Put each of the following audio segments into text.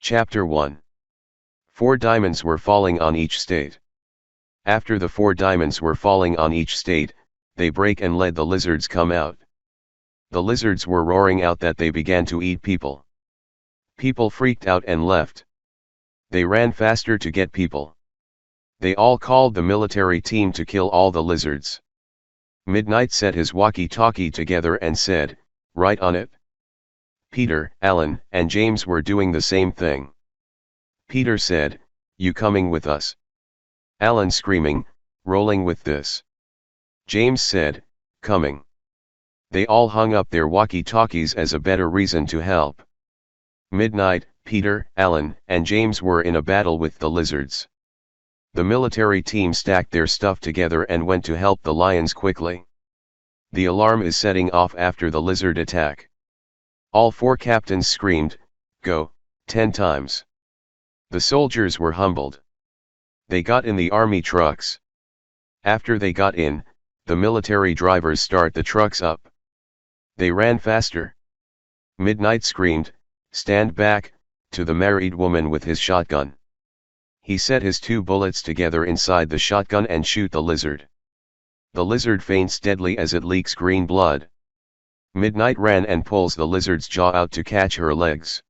Chapter 1. 4 diamonds were falling on each state. After the 4 diamonds were falling on each state, they break and let the lizards come out. The lizards were roaring out that they began to eat people. People freaked out and left. They ran faster to get people. They all called the military team to kill all the lizards. Midnight set his walkie-talkie together and said, "Right on it." Peter, Alan, and James were doing the same thing. Peter said, "You coming with us?" Alan screaming, "Rolling with this." James said, "Coming." They all hung up their walkie-talkies as a better reason to help. Midnight, Peter, Alan, and James were in a battle with the lizards. The military team stacked their stuff together and went to help the lions quickly. The alarm is setting off after the lizard attack. All 4 captains screamed, "Go," 10 times. The soldiers were humbled. They got in the army trucks. After they got in, the military drivers start the trucks up. They ran faster. Midnight screamed, "Stand back," to the married woman with his shotgun. He set his 2 bullets together inside the shotgun and shoot the lizard. The lizard faints deadly as it leaks green blood. Midnight ran and pulls the lizard's jaw out to catch her legs.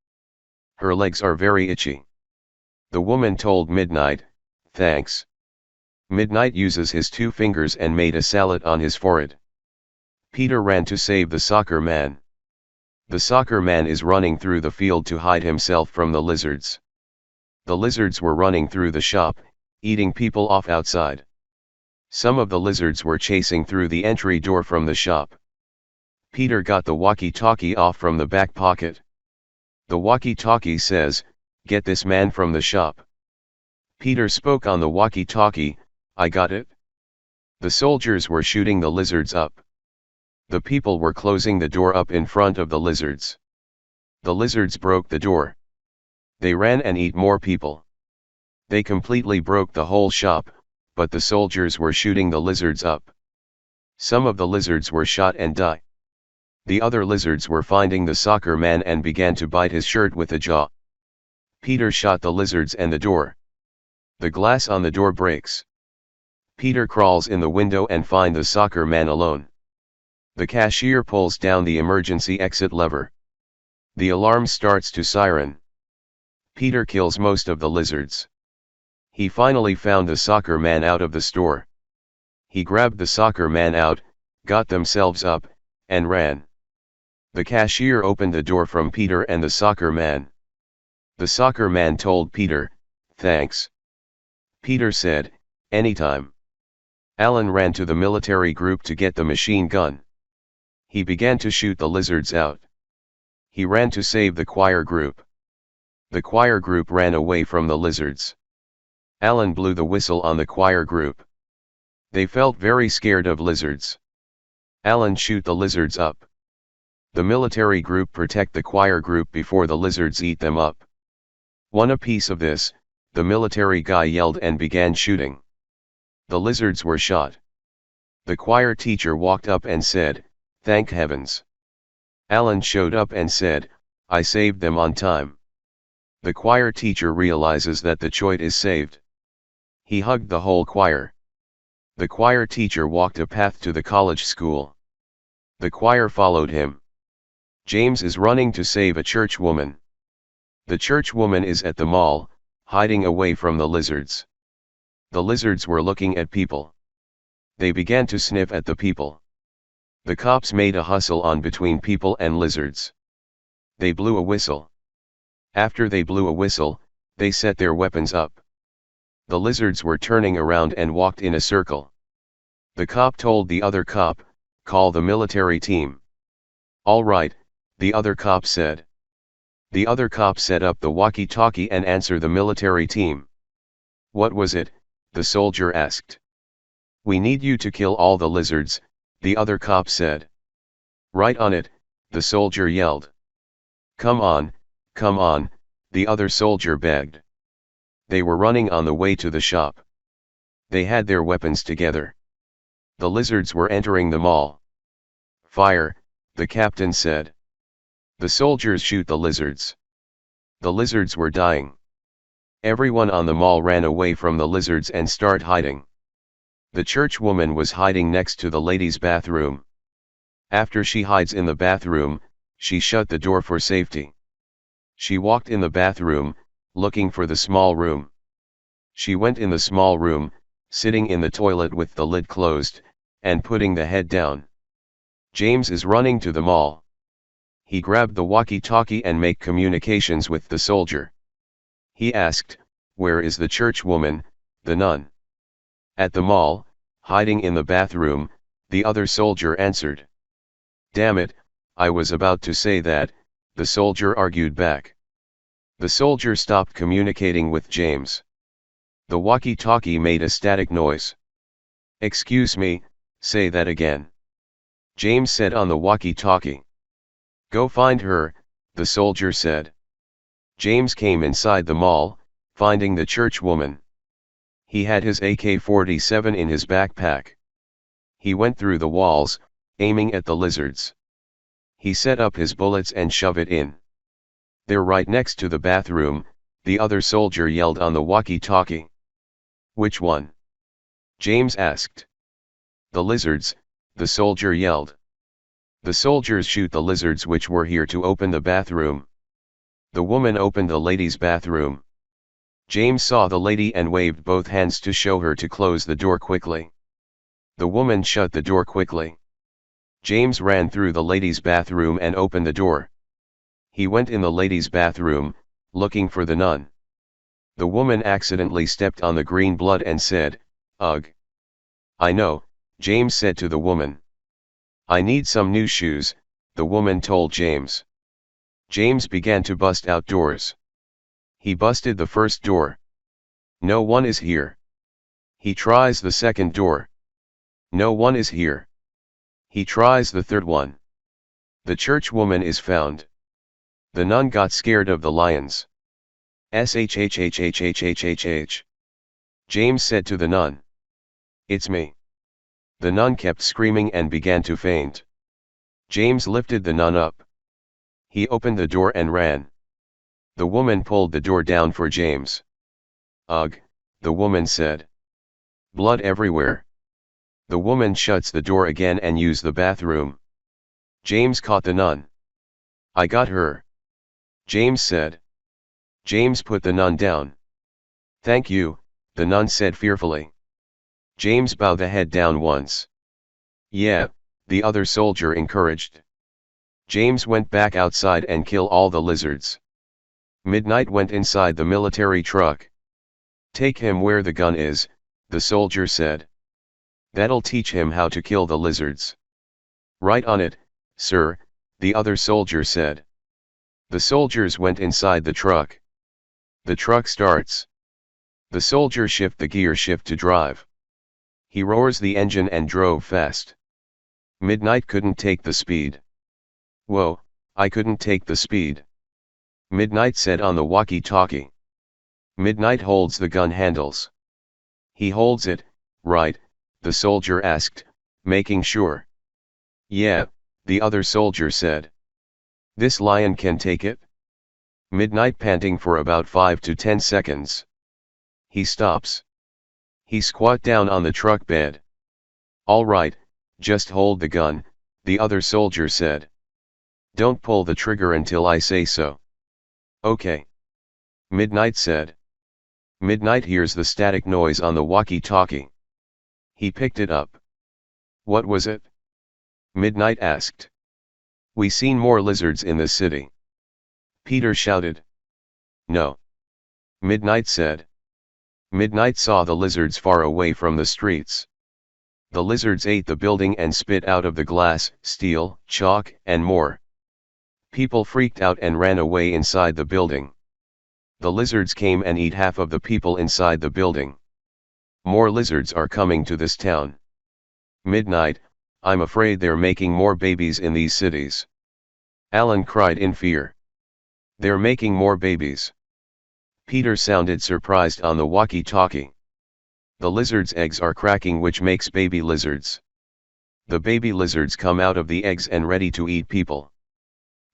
Her legs are very itchy. The woman told Midnight, "Thanks." Midnight uses his 2 fingers and made a salad on his forehead. Peter ran to save the soccer man. The soccer man is running through the field to hide himself from the lizards. The lizards were running through the shop, eating people off outside. Some of the lizards were chasing through the entry door from the shop. Peter got the walkie-talkie off from the back pocket. The walkie-talkie says, "Get this man from the shop." Peter spoke on the walkie-talkie, "I got it." The soldiers were shooting the lizards up. The people were closing the door up in front of the lizards. The lizards broke the door. They ran and ate more people. They completely broke the whole shop, but the soldiers were shooting the lizards up. Some of the lizards were shot and died. The other lizards were finding the soccer man and began to bite his shirt with a jaw. Peter shot the lizards and the door. The glass on the door breaks. Peter crawls in the window and finds the soccer man alone. The cashier pulls down the emergency exit lever. The alarm starts to siren. Peter kills most of the lizards. He finally found the soccer man out of the store. He grabbed the soccer man out, got themselves up, and ran. The cashier opened the door from Peter and the soccer man. The soccer man told Peter, "Thanks." Peter said, "Anytime." Alan ran to the military group to get the machine gun. He began to shoot the lizards out. He ran to save the choir group. The choir group ran away from the lizards. Alan blew the whistle on the choir group. They felt very scared of lizards. Alan shoot the lizards up. The military group protect the choir group before the lizards eat them up. "Want a piece of this?" the military guy yelled and began shooting. The lizards were shot. The choir teacher walked up and said, "Thank heavens." Alan showed up and said, "I saved them on time." The choir teacher realizes that the choir is saved. He hugged the whole choir. The choir teacher walked a path to the college school. The choir followed him. James is running to save a church woman. The church woman is at the mall, hiding away from the lizards. The lizards were looking at people. They began to sniff at the people. The cops made a hustle on between people and lizards. They blew a whistle. After they blew a whistle, they set their weapons up. The lizards were turning around and walked in a circle. The cop told the other cop, "Call the military team." "All right," the other cop said. The other cop set up the walkie-talkie and answered the military team. "What was it?" the soldier asked. "We need you to kill all the lizards," the other cop said. "Right on it," the soldier yelled. Come on," the other soldier begged. They were running on the way to the shop. They had their weapons together. The lizards were entering the mall. "Fire," the captain said. The soldiers shoot the lizards. The lizards were dying. Everyone on the mall ran away from the lizards and started hiding. The church woman was hiding next to the ladies' bathroom. After she hides in the bathroom, she shut the door for safety. She walked in the bathroom, looking for the small room. She went in the small room, sitting in the toilet with the lid closed, and putting the head down. James is running to the mall. He grabbed the walkie-talkie and make communications with the soldier. He asked, "Where is the church woman, the nun?" "At the mall, hiding in the bathroom," the other soldier answered. "Damn it, I was about to say that," the soldier argued back. The soldier stopped communicating with James. The walkie-talkie made a static noise. "Excuse me, say that again," James said on the walkie-talkie. "Go find her," the soldier said. James came inside the mall, finding the church woman. He had his AK-47 in his backpack. He went through the walls, aiming at the lizards. He set up his bullets and shoved it in. "They're right next to the bathroom," the other soldier yelled on the walkie-talkie. "Which one?" James asked. "The lizards," the soldier yelled. "The soldiers shoot the lizards which were here to open the bathroom." The woman opened the ladies' bathroom. James saw the lady and waved both hands to show her to close the door quickly. The woman shut the door quickly. James ran through the ladies' bathroom and opened the door. He went in the ladies' bathroom, looking for the nun. The woman accidentally stepped on the green blood and said, "Ugh." "I know," James said to the woman. "I need some new shoes," the woman told James. James began to bust out doors. He busted the first door. No one is here. He tries the second door. No one is here. He tries the third one. The church woman is found. The nun got scared of the lions. "Shhhhhhhhh. James said to the nun. "It's me." The nun kept screaming and began to faint. James lifted the nun up. He opened the door and ran. The woman pulled the door down for James. "Ugh," the woman said. "Blood everywhere." The woman shuts the door again and used the bathroom. James caught the nun. "I got her," James said. James put the nun down. "Thank you," the nun said fearfully. James bowed the head down once. "Yeah," the other soldier encouraged. James went back outside and killed all the lizards. Midnight went inside the military truck. "Take him where the gun is," the soldier said. "That'll teach him how to kill the lizards." "Right on it, sir," the other soldier said. The soldiers went inside the truck. The truck starts. The soldier shift the gear shift to drive. He roars the engine and drove fast. Midnight couldn't take the speed. "Whoa, I couldn't take the speed," Midnight said on the walkie-talkie. Midnight holds the gun handles. "He holds it, right?" the soldier asked, making sure. "Yeah," the other soldier said. "This lion can take it?" Midnight panting for about 5 to 10 seconds. He stops. He squat down on the truck bed. "All right, just hold the gun," the other soldier said. "Don't pull the trigger until I say so." "Okay," Midnight said. Midnight hears the static noise on the walkie-talkie. He picked it up. "What was it?" Midnight asked. "We seen more lizards in the city," Peter shouted. "No," Midnight said. Midnight saw the lizards far away from the streets. The lizards ate the building and spit out of the glass, steel, chalk, and more. People freaked out and ran away inside the building. The lizards came and ate half of the people inside the building. "More lizards are coming to this town. Midnight, I'm afraid they're making more babies in these cities." Alan cried in fear. "They're making more babies." Peter sounded surprised on the walkie-talkie. "The lizards' eggs are cracking, which makes baby lizards. The baby lizards come out of the eggs and ready to eat people."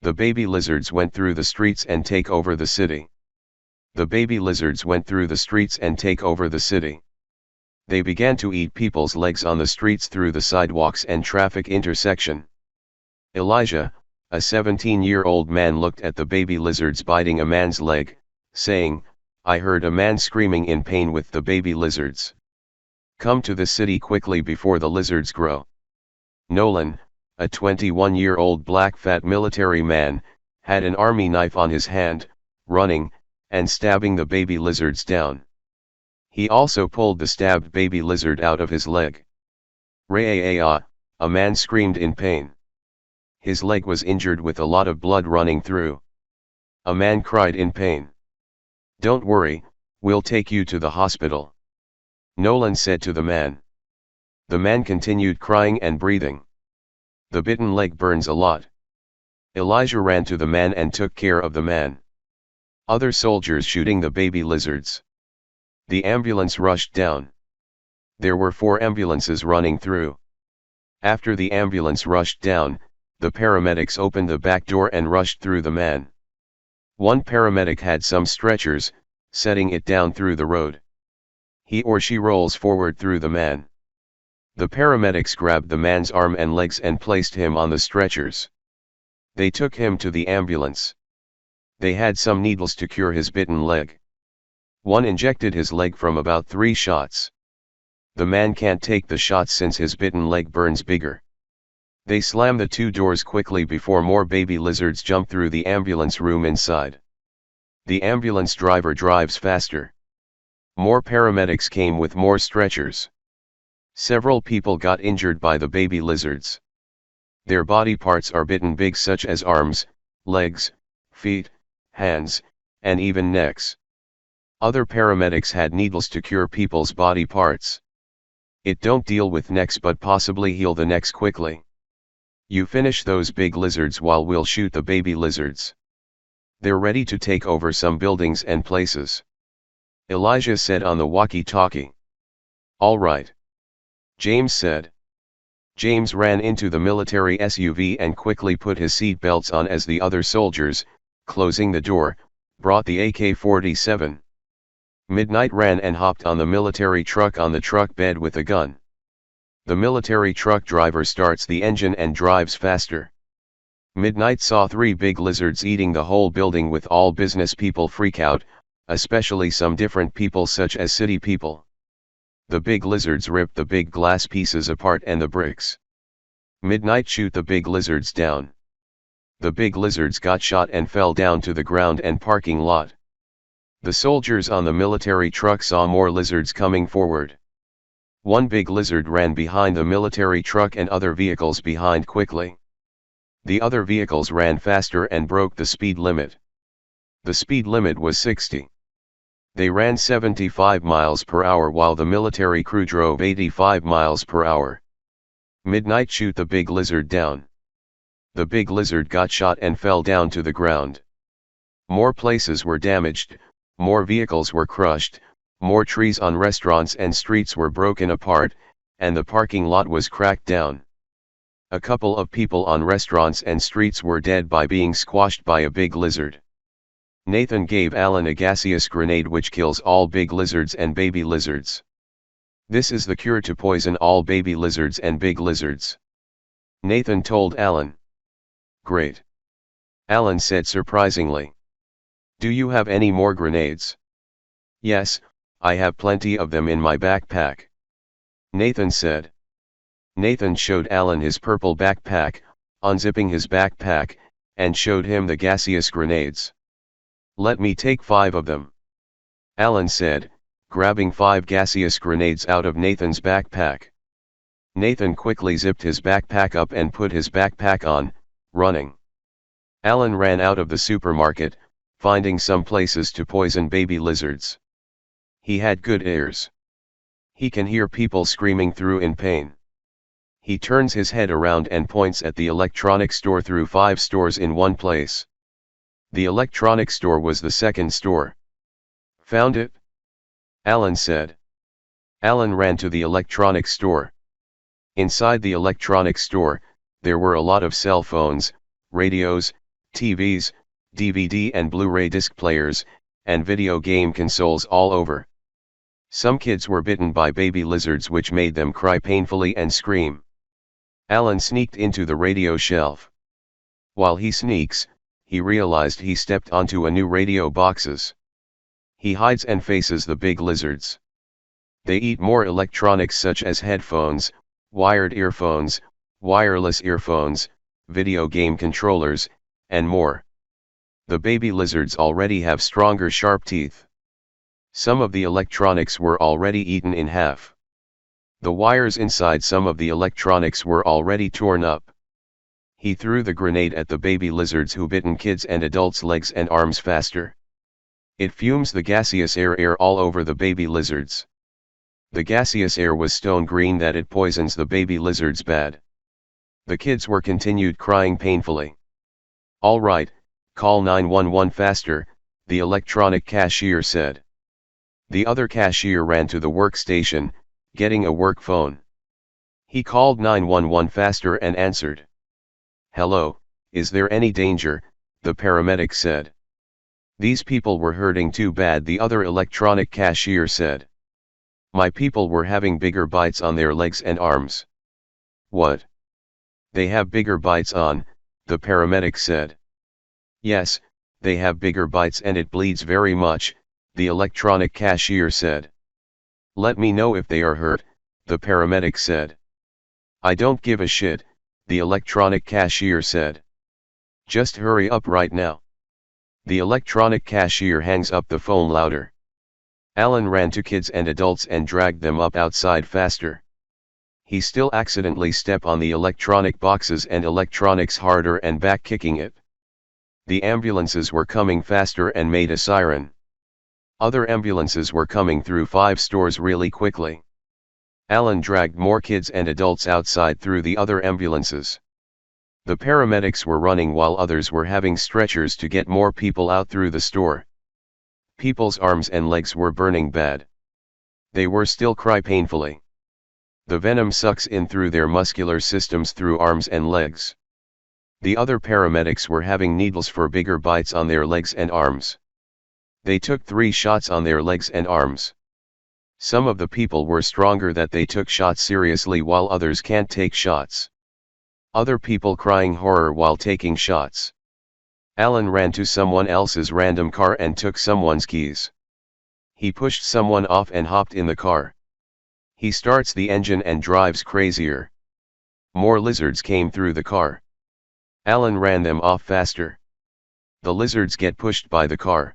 The baby lizards went through the streets and take over the city. The baby lizards went through the streets and take over the city. They began to eat people's legs on the streets through the sidewalks and traffic intersection. Elijah, a 17-year-old man, looked at the baby lizards biting a man's leg, saying, "I heard a man screaming in pain with the baby lizards. Come to the city quickly before the lizards grow." Nolan, a 21-year-old black fat military man, had an army knife on his hand, running, and stabbing the baby lizards down. He also pulled the stabbed baby lizard out of his leg. Ray-ah, a man screamed in pain. His leg was injured with a lot of blood running through. A man cried in pain. "Don't worry, we'll take you to the hospital," Nolan said to the man. The man continued crying and breathing. "The bitten leg burns a lot." Elijah ran to the man and took care of the man. Other soldiers shooting the baby lizards. The ambulance rushed down. There were 4 ambulances running through. After the ambulance rushed down, the paramedics opened the back door and rushed through the man. One paramedic had some stretchers, setting it down through the road. He or she rolls forward through the man. The paramedics grabbed the man's arm and legs and placed him on the stretchers. They took him to the ambulance. They had some needles to cure his bitten leg. One injected his leg from about 3 shots. The man can't take the shots since his bitten leg burns bigger. They slam the 2 doors quickly before more baby lizards jump through the ambulance room inside. The ambulance driver drives faster. More paramedics came with more stretchers. Several people got injured by the baby lizards. Their body parts are bitten big, such as arms, legs, feet, hands, and even necks. Other paramedics had needles to cure people's body parts. It don't deal with necks but possibly heal the necks quickly. You finish those big lizards while we'll shoot the baby lizards. They're ready to take over some buildings and places, Elijah said on the walkie-talkie. "All right," James said. James ran into the military SUV and quickly put his seat belts on as the other soldiers, closing the door, brought the AK-47. Midnight ran and hopped on the military truck on the truck bed with a gun. The military truck driver starts the engine and drives faster. Midnight saw 3 big lizards eating the whole building, with all business people freak out, especially some different people such as city people. The big lizards ripped the big glass pieces apart and the bricks. Midnight shoot the big lizards down. The big lizards got shot and fell down to the ground and parking lot. The soldiers on the military truck saw more lizards coming forward. One big lizard ran behind the military truck and other vehicles behind quickly. The other vehicles ran faster and broke the speed limit. The speed limit was 60. They ran 75 miles per hour while the military crew drove 85 miles per hour. Midnight shoot the big lizard down. The big lizard got shot and fell down to the ground. More places were damaged, more vehicles were crushed, more trees on restaurants and streets were broken apart, and the parking lot was cracked down. A couple of people on restaurants and streets were dead by being squashed by a big lizard. Nathan gave Alan a gaseous grenade which kills all big lizards and baby lizards. "This is the cure to poison all baby lizards and big lizards," Nathan told Alan. "Great," Alan said surprisingly. "Do you have any more grenades?" "Yes, I have plenty of them in my backpack," Nathan said. Nathan showed Alan his purple backpack, unzipping his backpack, and showed him the gaseous grenades. "Let me take 5 of them," Alan said, grabbing 5 gaseous grenades out of Nathan's backpack. Nathan quickly zipped his backpack up and put his backpack on, running. Alan ran out of the supermarket, finding some places to poison baby lizards. He had good ears. He can hear people screaming through in pain. He turns his head around and points at the electronics store through 5 stores in one place. The electronics store was the second store. "Found it?" Alan said. Alan ran to the electronics store. Inside the electronics store, there were a lot of cell phones, radios, TVs, DVD and Blu-ray disc players, and video game consoles all over. Some kids were bitten by baby lizards which made them cry painfully and scream. Alan sneaked into the radio shelf. While he sneaks, he realized he stepped onto a new radio boxes. He hides and faces the big lizards. They eat more electronics such as headphones, wired earphones, wireless earphones, video game controllers, and more. The baby lizards already have stronger sharp teeth. Some of the electronics were already eaten in half. The wires inside some of the electronics were already torn up. He threw the grenade at the baby lizards who bitten kids and adults' legs and arms faster. It fumes the gaseous air all over the baby lizards. The gaseous air was stone green that it poisons the baby lizards bad. The kids were continued crying painfully. "All right, call 911 faster," the electronic cashier said. The other cashier ran to the workstation, getting a work phone. He called 911 faster and answered. "Hello, is there any danger?" the paramedic said. "These people were hurting too bad," the other electronic cashier said. "My people were having bigger bites on their legs and arms." "What? They have bigger bites on," the paramedic said. "Yes, they have bigger bites and it bleeds very much," the electronic cashier said. "Let me know if they are hurt," the paramedic said. "I don't give a shit," the electronic cashier said. "Just hurry up right now." The electronic cashier hangs up the phone louder. Alan ran to kids and adults and dragged them up outside faster. He still accidentally stepped on the electronic boxes and electronics harder and back kicking it. The ambulances were coming faster and made a siren. Other ambulances were coming through 5 stores really quickly. Alan dragged more kids and adults outside through the other ambulances. The paramedics were running while others were having stretchers to get more people out through the store. People's arms and legs were burning bad. They were still cry painfully. The venom sucks in through their muscular systems through arms and legs. The other paramedics were having needles for bigger bites on their legs and arms. They took 3 shots on their legs and arms. Some of the people were stronger that they took shots seriously while others can't take shots. Other people crying horror while taking shots. Alan ran to someone else's random car and took someone's keys. He pushed someone off and hopped in the car. He starts the engine and drives crazier. More lizards came through the car. Alan ran them off faster. The lizards get pushed by the car.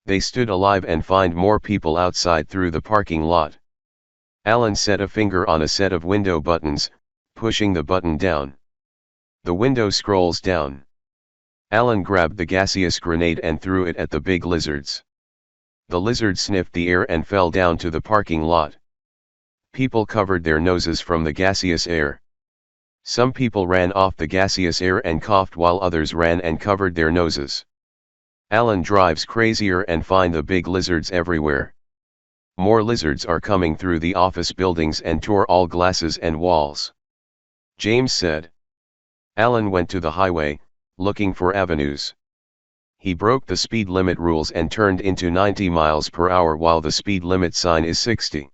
They stood alive and find more people outside through the parking lot. Alan set a finger on a set of window buttons, pushing the button down. The window scrolls down. Alan grabbed the gaseous grenade and threw it at the big lizards. The lizards sniffed the air and fell down to the parking lot. People covered their noses from the gaseous air. Some people ran off the gaseous air and coughed while others ran and covered their noses. Alan drives crazier and find the big lizards everywhere. More lizards are coming through the office buildings and tore all glasses and walls. James said. Alan went to the highway, looking for avenues. He broke the speed limit rules and turned into 90 miles per hour while the speed limit sign is 60.